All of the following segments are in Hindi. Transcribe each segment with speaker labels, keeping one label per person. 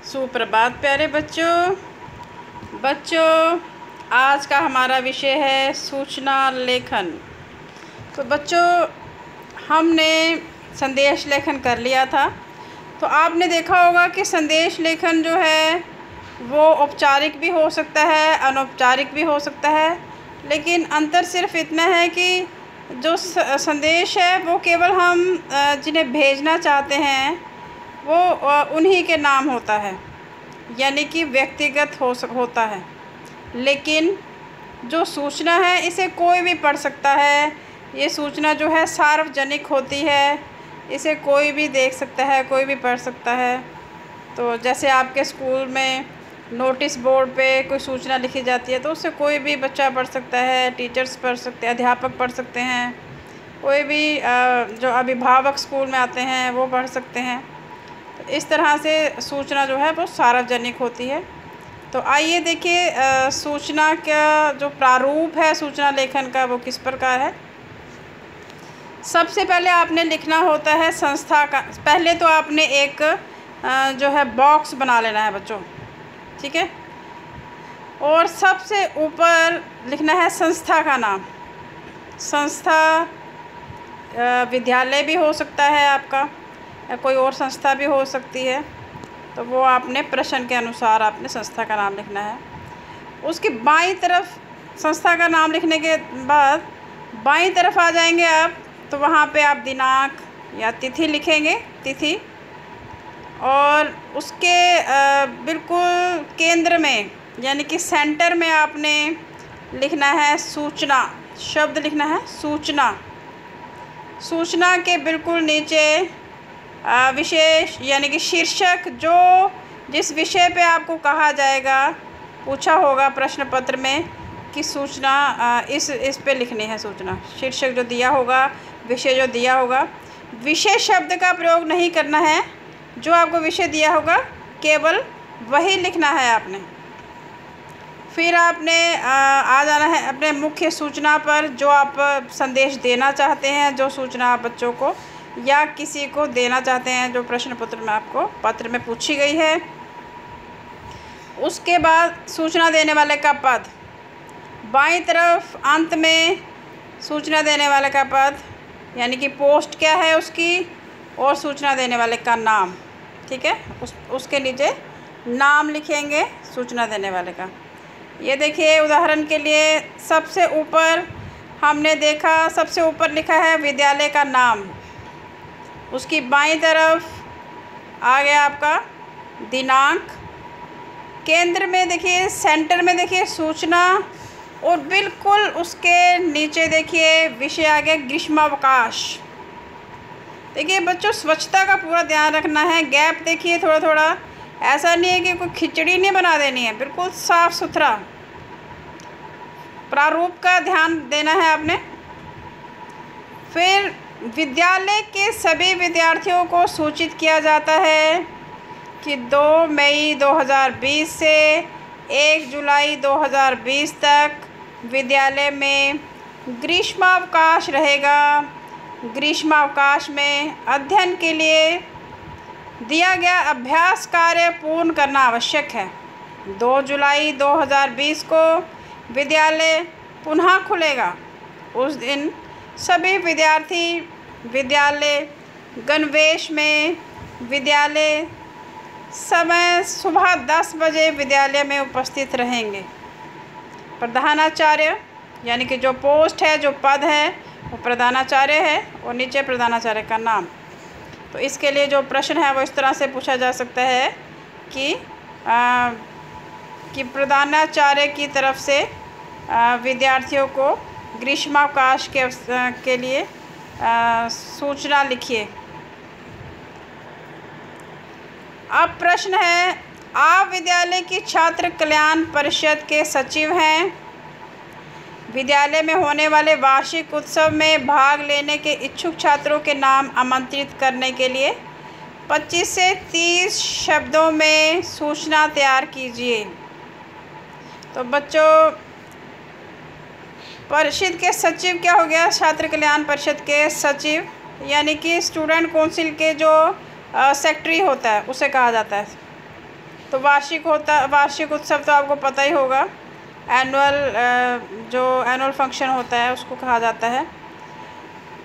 Speaker 1: सुप्रभात प्यारे बच्चों। आज का हमारा विषय है सूचना लेखन। तो बच्चों, हमने संदेश लेखन कर लिया था। तो आपने देखा होगा कि संदेश लेखन जो है वो औपचारिक भी हो सकता है, अनौपचारिक भी हो सकता है, लेकिन अंतर सिर्फ इतना है कि जो संदेश है वो केवल हम जिन्हें भेजना चाहते हैं वो उन्हीं के नाम होता है, यानी कि व्यक्तिगत होता है। लेकिन जो सूचना है इसे कोई भी पढ़ सकता है। ये सूचना जो है सार्वजनिक होती है, इसे कोई भी देख सकता है, कोई भी पढ़ सकता है। तो जैसे आपके स्कूल में नोटिस बोर्ड पे कोई सूचना लिखी जाती है तो उससे कोई भी बच्चा पढ़ सकता है, टीचर्स पढ़ सकते हैं, अध्यापक पढ़ सकते हैं, कोई भी जो अभिभावक स्कूल में आते हैं वो पढ़ सकते हैं। तो इस तरह से सूचना जो है वो सार्वजनिक होती है। तो आइए देखिए सूचना का जो प्रारूप है सूचना लेखन का वो किस प्रकार है। सबसे पहले आपने लिखना होता है संस्था का। पहले तो आपने एक जो है बॉक्स बना लेना है बच्चों, ठीक है। और सबसे ऊपर लिखना है संस्था का नाम। संस्था विद्यालय भी हो सकता है आपका, या कोई और संस्था भी हो सकती है। तो वो आपने प्रश्न के अनुसार आपने संस्था का नाम लिखना है। उसकी बाईं तरफ संस्था का नाम लिखने के बाद बाईं तरफ आ जाएंगे आप, तो वहाँ पे आप दिनांक या तिथि लिखेंगे, तिथि। और उसके बिल्कुल केंद्र में यानी कि सेंटर में आपने लिखना है सूचना, शब्द लिखना है सूचना। सूचना के बिल्कुल नीचे विशेष यानी कि शीर्षक, जो जिस विषय पे आपको कहा जाएगा, पूछा होगा प्रश्न पत्र में कि सूचना इस पे लिखनी है सूचना। शीर्षक जो दिया होगा, विषय जो दिया होगा, विषय शब्द का प्रयोग नहीं करना है। जो आपको विषय दिया होगा केवल वही लिखना है आपने। फिर आपने आ जाना है अपने मुख्य सूचना पर, जो आप संदेश देना चाहते हैं, जो सूचना आप बच्चों को या किसी को देना चाहते हैं, जो प्रश्न पत्र में आपको पत्र में पूछी गई है। उसके बाद सूचना देने वाले का पद, बाईं तरफ अंत में सूचना देने वाले का पद यानी कि पोस्ट क्या है उसकी, और सूचना देने वाले का नाम, ठीक है। उसके नीचे नाम लिखेंगे सूचना देने वाले का। ये देखिए उदाहरण के लिए सबसे ऊपर हमने देखा, सबसे ऊपर लिखा है विद्यालय का नाम। उसकी बाईं तरफ आ गया आपका दिनांक, केंद्र में देखिए, सेंटर में देखिए सूचना, और बिल्कुल उसके नीचे देखिए विषय आ गया ग्रीष्मावकाश। देखिए बच्चों, स्वच्छता का पूरा ध्यान रखना है। गैप देखिए थोड़ा थोड़ा, ऐसा नहीं है कि कोई खिचड़ी नहीं बना देनी है, बिल्कुल साफ़ सुथरा। प्रारूप का ध्यान देना है आपने। फिर विद्यालय के सभी विद्यार्थियों को सूचित किया जाता है कि 2 मई 2020 से 1 जुलाई 2020 तक विद्यालय में ग्रीष्मावकाश रहेगा। ग्रीष्मावकाश में अध्ययन के लिए दिया गया अभ्यास कार्य पूर्ण करना आवश्यक है। 2 जुलाई 2020 को विद्यालय पुनः खुलेगा। उस दिन सभी विद्यार्थी विद्यालय गणवेश में विद्यालय समय सुबह 10 बजे विद्यालय में उपस्थित रहेंगे। प्रधानाचार्य यानी कि जो पोस्ट है, जो पद है वो प्रधानाचार्य है, और नीचे प्रधानाचार्य का नाम। तो इसके लिए जो प्रश्न है वो इस तरह से पूछा जा सकता है कि प्रधानाचार्य की तरफ से विद्यार्थियों को ग्रीष्मावकाश के लिए सूचना लिखिए। अब प्रश्न है, आप विद्यालय की छात्र कल्याण परिषद के सचिव हैं। विद्यालय में होने वाले वार्षिक उत्सव में भाग लेने के इच्छुक छात्रों के नाम आमंत्रित करने के लिए 25 से 30 शब्दों में सूचना तैयार कीजिए। तो बच्चों, परिषद के सचिव क्या हो गया? छात्र कल्याण परिषद के सचिव यानी कि स्टूडेंट काउंसिल के जो सेक्रेटरी होता है उसे कहा जाता है। तो वार्षिक उत्सव तो आपको पता ही होगा, एनुअल फंक्शन होता है उसको कहा जाता है।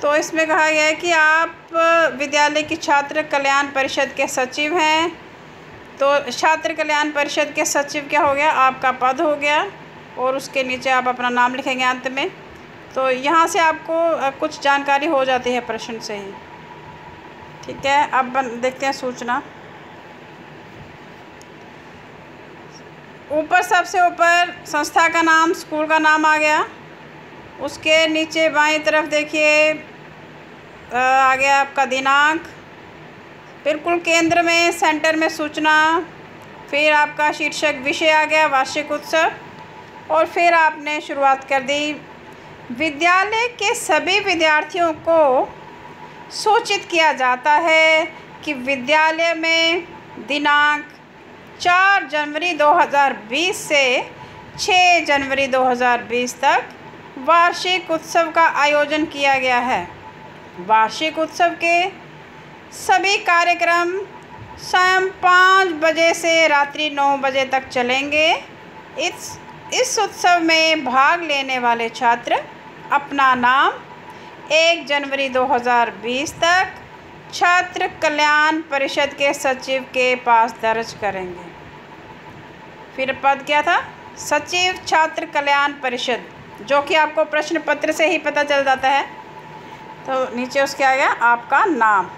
Speaker 1: तो इसमें कहा गया है कि आप विद्यालय की छात्र कल्याण परिषद के सचिव हैं। तो छात्र कल्याण परिषद के सचिव क्या हो गया, आपका पद हो गया, और उसके नीचे आप अपना नाम लिखेंगे अंत में। तो यहाँ से आपको कुछ जानकारी हो जाती है प्रश्न से ही। ठीक है, अब देखते हैं सूचना। ऊपर सबसे ऊपर संस्था का नाम, स्कूल का नाम आ गया। उसके नीचे बाईं तरफ देखिए आ गया आपका दिनांक, बिल्कुल केंद्र में सेंटर में सूचना। फिर आपका शीर्षक विषय आ गया वार्षिक उत्सव, और फिर आपने शुरुआत कर दी। विद्यालय के सभी विद्यार्थियों को सूचित किया जाता है कि विद्यालय में दिनांक 4 जनवरी 2020 से 6 जनवरी 2020 तक वार्षिक उत्सव का आयोजन किया गया है। वार्षिक उत्सव के सभी कार्यक्रम शाम 5 बजे से रात्रि 9 बजे तक चलेंगे। इस उत्सव में भाग लेने वाले छात्र अपना नाम 1 जनवरी 2020 तक छात्र कल्याण परिषद के सचिव के पास दर्ज करेंगे। फिर पद क्या था, सचिव छात्र कल्याण परिषद, जो कि आपको प्रश्न पत्र से ही पता चल जाता है। तो नीचे उसके आ गया आपका नाम।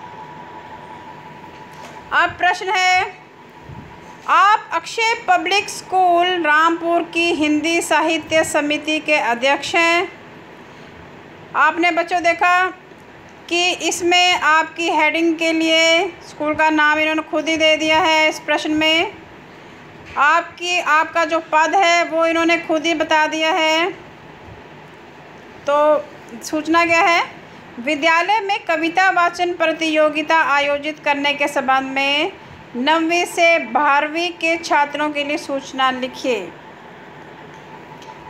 Speaker 1: अब प्रश्न है, आप अक्षय पब्लिक स्कूल रामपुर की हिंदी साहित्य समिति के अध्यक्ष हैं। आपने बच्चों देखा कि इसमें आपकी हेडिंग के लिए स्कूल का नाम इन्होंने खुद ही दे दिया है। इस प्रश्न में आपका जो पद है वो इन्होंने खुद ही बता दिया है। तो सूचना क्या है, विद्यालय में कविता वाचन प्रतियोगिता आयोजित करने के संबंध में 9वीं से 12वीं के छात्रों के लिए सूचना लिखिए।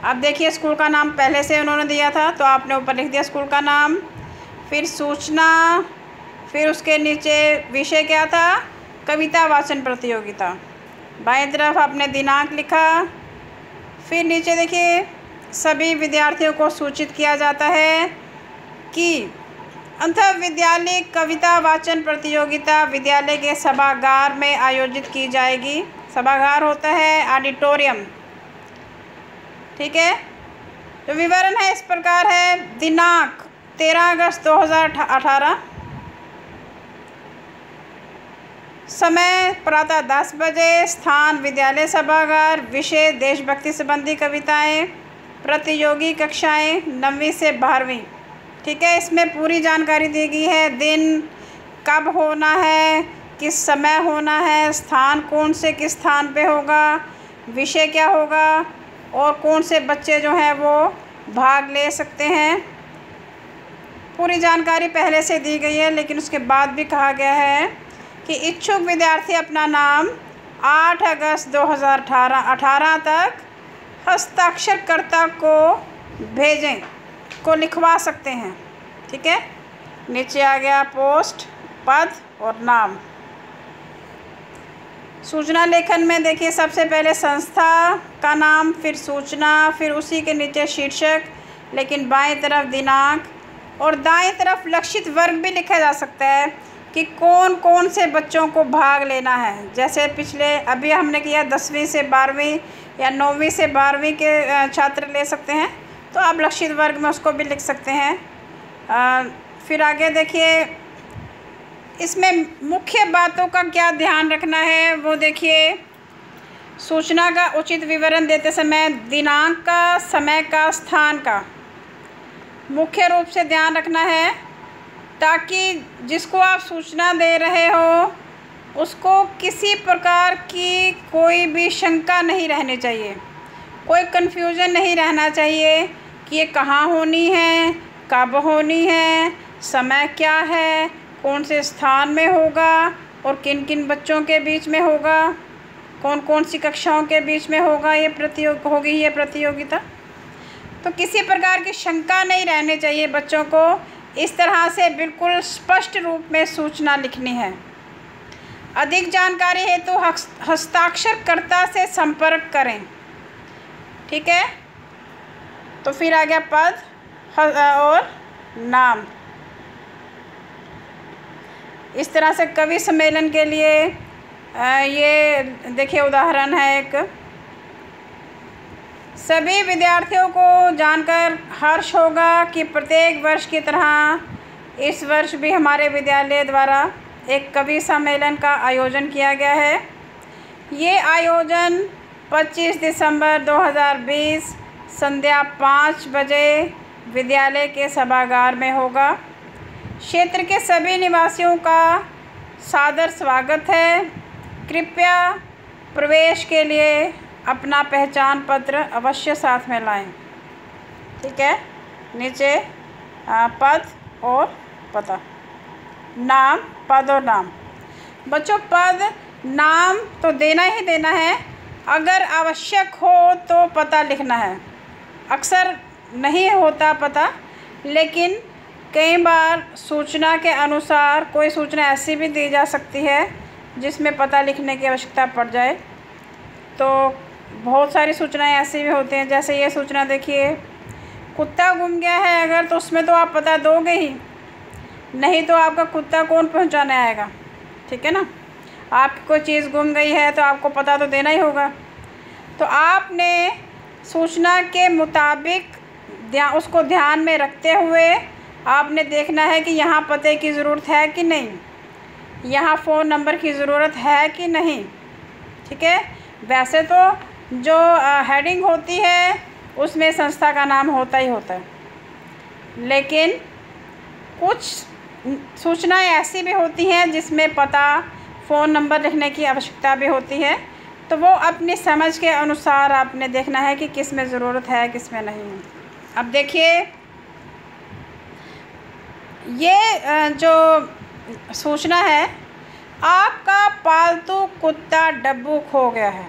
Speaker 1: अब देखिए स्कूल का नाम पहले से उन्होंने दिया था, तो आपने ऊपर लिख दिया स्कूल का नाम, फिर सूचना, फिर उसके नीचे विषय क्या था, कविता वाचन प्रतियोगिता। बाईं तरफ आपने दिनांक लिखा। फिर नीचे देखिए सभी विद्यार्थियों को सूचित किया जाता है कि अंतर विद्यालय कविता वाचन प्रतियोगिता विद्यालय के सभागार में आयोजित की जाएगी। सभागार होता है ऑडिटोरियम। ठीक है, तो विवरण है इस प्रकार है। दिनांक 13 अगस्त 2018, समय प्रातः 10 बजे, स्थान विद्यालय सभागार, विषय देशभक्ति संबंधी कविताएं, प्रतियोगी कक्षाएं 9वीं से 12वीं। ठीक है, इसमें पूरी जानकारी दी गई है, दिन कब होना है, किस समय होना है, स्थान कौन से किस स्थान पे होगा, विषय क्या होगा, और कौन से बच्चे जो हैं वो भाग ले सकते हैं। पूरी जानकारी पहले से दी गई है, लेकिन उसके बाद भी कहा गया है कि इच्छुक विद्यार्थी अपना नाम 8 अगस्त 2018 तक हस्ताक्षरकर्ता को भेजें, को लिखवा सकते हैं। ठीक है, नीचे आ गया पोस्ट, पद और नाम। सूचना लेखन में देखिए सबसे पहले संस्था का नाम, फिर सूचना, फिर उसी के नीचे शीर्षक, लेकिन बाएं तरफ दिनांक, और दाएं तरफ लक्षित वर्ग भी लिखा जा सकता है कि कौन कौन से बच्चों को भाग लेना है। जैसे पिछले अभी हमने किया 10वीं से 12वीं या 9वीं से 12वीं के छात्र ले सकते हैं, तो आप लक्षित वर्ग में उसको भी लिख सकते हैं। फिर आगे देखिए इसमें मुख्य बातों का क्या ध्यान रखना है वो देखिए। सूचना का उचित विवरण देते समय दिनांक का, समय का, स्थान का मुख्य रूप से ध्यान रखना है, ताकि जिसको आप सूचना दे रहे हो उसको किसी प्रकार की कोई भी शंका नहीं रहनी चाहिए, कोई कन्फ्यूज़न नहीं रहना चाहिए कि ये कहाँ होनी है, कब होनी है, समय क्या है, कौन से स्थान में होगा और किन किन बच्चों के बीच में होगा, कौन कौन सी कक्षाओं के बीच में होगा ये प्रतियोगिता। तो किसी प्रकार की शंका नहीं रहनी चाहिए बच्चों को। इस तरह से बिल्कुल स्पष्ट रूप में सूचना लिखनी है। अधिक जानकारी हेतु हस्ताक्षरकर्ता से संपर्क करें। ठीक है, तो फिर आ गया पद और नाम। इस तरह से कवि सम्मेलन के लिए ये देखिए उदाहरण है एक। सभी विद्यार्थियों को जानकर हर्ष होगा कि प्रत्येक वर्ष की तरह इस वर्ष भी हमारे विद्यालय द्वारा एक कवि सम्मेलन का आयोजन किया गया है। ये आयोजन 25 दिसंबर 2020 संध्या 5 बजे विद्यालय के सभागार में होगा। क्षेत्र के सभी निवासियों का सादर स्वागत है। कृपया प्रवेश के लिए अपना पहचान पत्र अवश्य साथ में लाएं। ठीक है, नीचे पद और पता। नाम, पद और नाम। बच्चों पद नाम तो देना ही देना है, अगर आवश्यक हो तो पता लिखना है। अक्सर नहीं होता पता, लेकिन कई बार सूचना के अनुसार कोई सूचना ऐसी भी दी जा सकती है जिसमें पता लिखने की आवश्यकता पड़ जाए। तो बहुत सारी सूचनाएं ऐसी भी होती हैं, जैसे ये सूचना देखिए, कुत्ता गुम गया है अगर, तो उसमें तो आप पता दोगे ही, नहीं तो आपका कुत्ता कौन पहुंचाने आएगा। ठीक है ना, आपकी कोई चीज़ गुम गई है तो आपको पता तो देना ही होगा। तो आपने सूचना के मुताबिक उसको ध्यान में रखते हुए आपने देखना है कि यहाँ पते की ज़रूरत है कि नहीं, यहाँ फ़ोन नंबर की ज़रूरत है कि नहीं। ठीक है, वैसे तो जो हेडिंग होती है उसमें संस्था का नाम होता ही होता है, लेकिन कुछ सूचनाएं ऐसी भी होती हैं जिसमें पता, फ़ोन नंबर लिखने की आवश्यकता भी होती है। तो वो अपनी समझ के अनुसार आपने देखना है कि किस में ज़रूरत है किस में नहीं। अब देखिए, ये जो सूचना है, आपका पालतू कुत्ता डब्बू खो गया है,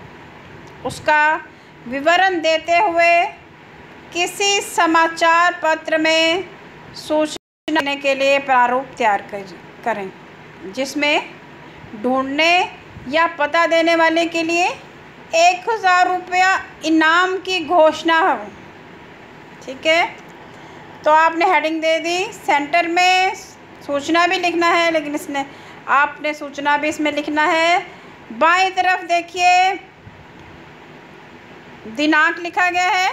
Speaker 1: उसका विवरण देते हुए किसी समाचार पत्र में सूचना देने के लिए प्रारूप तैयार करें, जिसमें ढूंढने या पता देने वाले के लिए 1000 रुपया इनाम की घोषणा हो। ठीक है, तो आपने हेडिंग दे दी, सेंटर में सूचना भी लिखना है, लेकिन इसने आपने सूचना भी इसमें लिखना है। बाईं तरफ देखिए दिनांक लिखा गया है।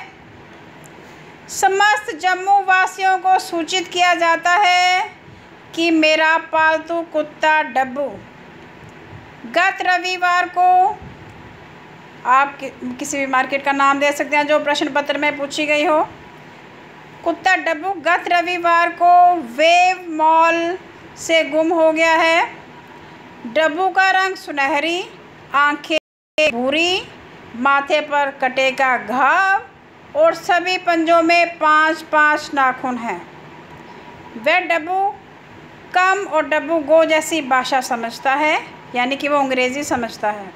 Speaker 1: समस्त जम्मू वासियों को सूचित किया जाता है कि मेरा पालतू कुत्ता डब्बू गत रविवार को, आप किसी भी मार्केट का नाम दे सकते हैं जो प्रश्न पत्र में पूछी गई हो, कुत्ता डब्बू गत रविवार को वेव मॉल से गुम हो गया है। डब्बू का रंग सुनहरी, आंखें भूरी, माथे पर कटे का घाव और सभी पंजों में 5-5 नाखून हैं। वह डब्बू कम और डब्बू गो जैसी भाषा समझता है, यानी कि वो अंग्रेज़ी समझता है।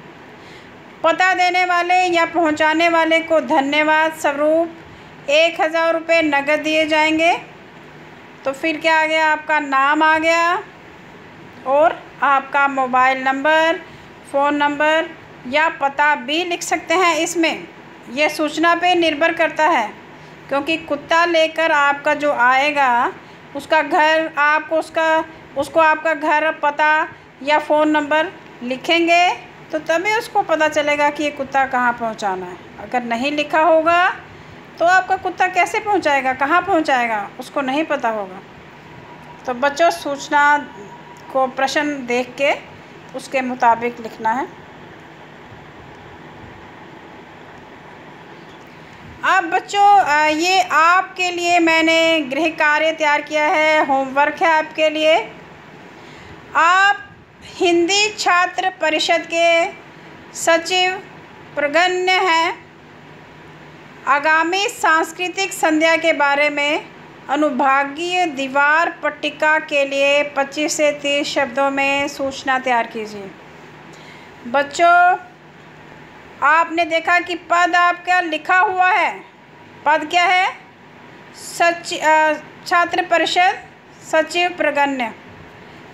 Speaker 1: पता देने वाले या पहुंचाने वाले को धन्यवाद स्वरूप 1000 रुपये नगद दिए जाएंगे। तो फिर क्या आ गया, आपका नाम आ गया और आपका मोबाइल नंबर, फ़ोन नंबर या पता भी लिख सकते हैं। इसमें यह सूचना पे निर्भर करता है, क्योंकि कुत्ता लेकर आपका जो आएगा उसका घर, आपको उसको आपका घर, पता या फ़ोन नंबर लिखेंगे तो तभी उसको पता चलेगा कि ये कुत्ता कहाँ पहुँचाना है। अगर नहीं लिखा होगा तो आपका कुत्ता कैसे पहुँचाएगा, कहाँ पहुँचाएगा, उसको नहीं पता होगा। तो बच्चों सूचना को प्रश्न देख के उसके मुताबिक लिखना है। अब बच्चों ये आपके लिए मैंने गृह कार्य तैयार किया है, होमवर्क है आपके लिए। आप हिंदी छात्र परिषद के सचिव प्रगण्य हैं। आगामी सांस्कृतिक संध्या के बारे में अनुभागीय दीवार पट्टिका के लिए 25 से 30 शब्दों में सूचना तैयार कीजिए। बच्चों आपने देखा कि पद आपका लिखा हुआ है। पद क्या है? छात्र परिषद सचिव प्रगण्य।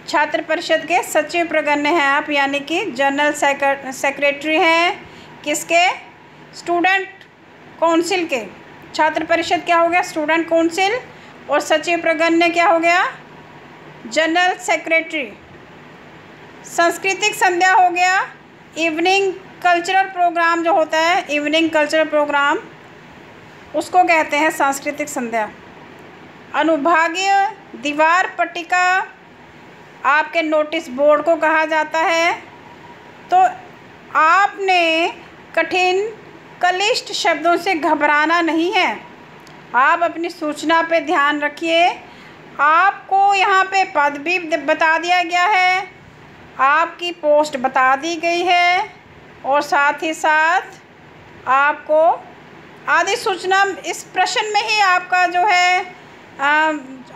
Speaker 1: छात्र परिषद के सचिव प्रगण्य हैं आप, यानी कि जनरल सेक्रेटरी हैं किसके? स्टूडेंट काउंसिल के। छात्र परिषद क्या हो गया? Student council. और सचिव प्रगण्य क्या हो गया? General secretary. सांस्कृतिक संध्या हो गया इवनिंग कल्चरल प्रोग्राम जो होता है, इवनिंग कल्चरल प्रोग्राम, उसको कहते हैं सांस्कृतिक संध्या। अनुभागीय दीवार पट्टिका आपके नोटिस बोर्ड को कहा जाता है। तो आपने कठिन क्लिष्ट शब्दों से घबराना नहीं है, आप अपनी सूचना पे ध्यान रखिए। आपको यहाँ पे पद भी बता दिया गया है, आपकी पोस्ट बता दी गई है, और साथ ही साथ आपको आधी सूचना इस प्रश्न में ही आपका जो है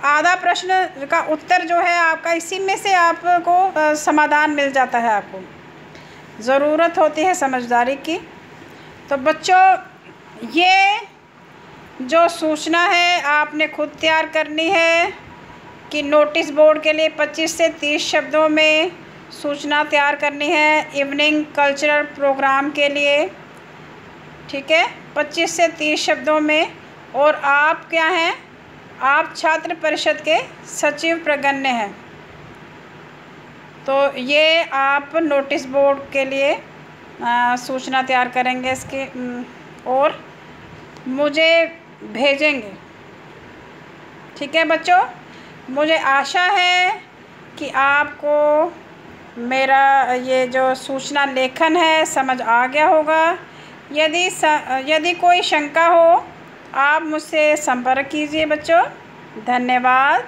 Speaker 1: आधा प्रश्न का उत्तर जो है आपका इसी में से आपको समाधान मिल जाता है। आपको ज़रूरत होती है समझदारी की। तो बच्चों, ये जो सूचना है आपने खुद तैयार करनी है कि नोटिस बोर्ड के लिए 25 से 30 शब्दों में सूचना तैयार करनी है इवनिंग कल्चरल प्रोग्राम के लिए, ठीक है, 25 से 30 शब्दों में। और आप क्या हैं? आप छात्र परिषद के सचिव प्रगण्य हैं। तो ये आप नोटिस बोर्ड के लिए सूचना तैयार करेंगे इसकी, और मुझे भेजेंगे, ठीक है बच्चों। मुझे आशा है कि आपको मेरा ये जो सूचना लेखन है समझ आ गया होगा। यदि कोई शंका हो आप मुझसे संपर्क कीजिए बच्चों। धन्यवाद।